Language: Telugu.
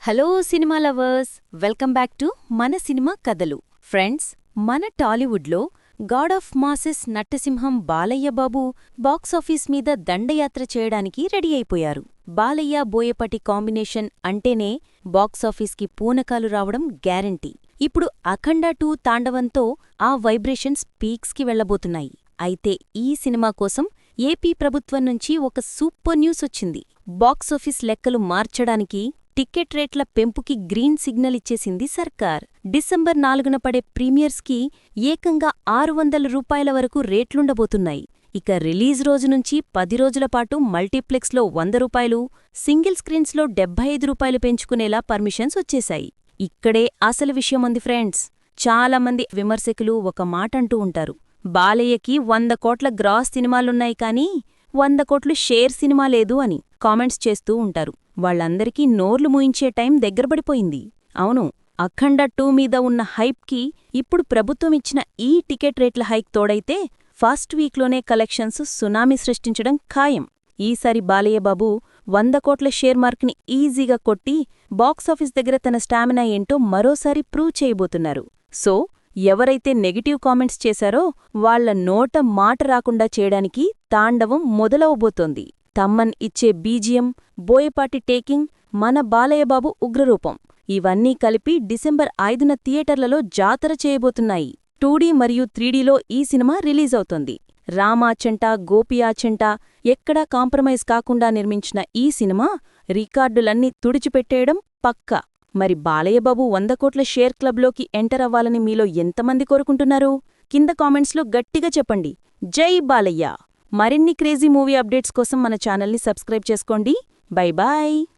Hello cinema lovers, welcome back to మన సినిమా కథలు. ఫ్రెండ్స్, మన టాలీవుడ్లో గాడ్ ఆఫ్ మాసెస్ నట్టసింహం బాలయ్య బాబు బాక్సాఫీస్ మీద దండయాత్ర చేయడానికి రెడీ అయిపోయారు. బాలయ్య బోయపాటి కాంబినేషన్ అంటేనే బాక్సాఫీస్కి పూనకాలు రావడం గ్యారంటీ. ఇప్పుడు అఖండ 2 తాండవంతో ఆ వైబ్రేషన్స్ పీక్స్కి వెళ్లబోతున్నాయి. అయితే ఈ సినిమా కోసం ఏపీ ప్రభుత్వం నుంచి ఒక సూపర్ న్యూస్ వచ్చింది. బాక్సాఫీస్ లెక్కలు మార్చడానికి టికెట్ రేట్ల పెంపుకి గ్రీన్ సిగ్నల్ ఇచ్చేసింది సర్కార్. డిసెంబర్ 4న పడే ప్రీమియర్స్కి ఏకంగా 600 రూపాయల వరకు రేట్లుండబోతున్నాయి. ఇక రిలీజ్ రోజు నుంచి 10 రోజుల పాటు మల్టీప్లెక్స్లో 100 రూపాయలు, సింగిల్ స్క్రీన్స్లో 75 రూపాయలు పెంచుకునేలా పర్మిషన్స్ వచ్చేశాయి. ఇక్కడే అసలు విషయముంది ఫ్రెండ్స్. చాలామంది విమర్శకులు ఒక మాటంటూ ఉంటారు, బాలయ్యకి 100 కోట్ల గ్రాస్ సినిమాలున్నాయి కానీ 100 కోట్లు షేర్ సినిమా లేదు అని కామెంట్స్ చేస్తూ ఉంటారు. వాళ్లందరికీ నోర్లు మూయించే టైం దగ్గరపడిపోయింది. అవును, అఖండ 2 మీద ఉన్న హైప్కి ఇప్పుడు ప్రభుత్వం ఇచ్చిన ఈ టికెట్ రేట్ల హైక్ తోడైతే ఫస్ట్ వీక్లోనే కలెక్షన్స్ సునామీ సృష్టించడం ఖాయం. ఈసారి బాలయ్యబాబు 100 కోట్ల షేర్ మార్క్ని ఈజీగా కొట్టి బాక్సాఫీస్ దగ్గర తన స్టామినా ఏంటో మరోసారి ప్రూవ్ చేయబోతున్నారు. సో ఎవరైతే నెగటివ్ కామెంట్స్ చేశారో వాళ్ల నోట మాట రాకుండా చేయడానికి తాండవం మొదలవబోతోంది. తమ్మన్ ఇచ్చే బీజియం, బోయపాటి టేకింగ్, మన బాలయ్యబాబు ఉగ్రరూపం ఇవన్నీ కలిపి డిసెంబర్ 5న థియేటర్లలో జాతర చేయబోతున్నాయి. 2D మరియు 3Dలో ఈ సినిమా రిలీజ్ అవుతోంది. రామాచంట, గోపియాచంట ఎక్కడా కాంప్రమైజ్ కాకుండా నిర్మించిన ఈ సినిమా రికార్డులన్నీ తుడిచిపెట్టేయడం పక్కా. మరి బాలయ్యబాబు 100 కోట్ల షేర్ క్లబ్లోకి ఎంటర్ అవ్వాలని మీలో ఎంతమంది కోరుకుంటున్నారు? కింద కామెంట్స్లో గట్టిగా చెప్పండి. జై బాలయ్య! మరిన్ని క్రేజీ మూవీ అప్డేట్స్ కోసం మన ఛానల్ని సబ్స్క్రైబ్ చేసుకోండి. Bye bye.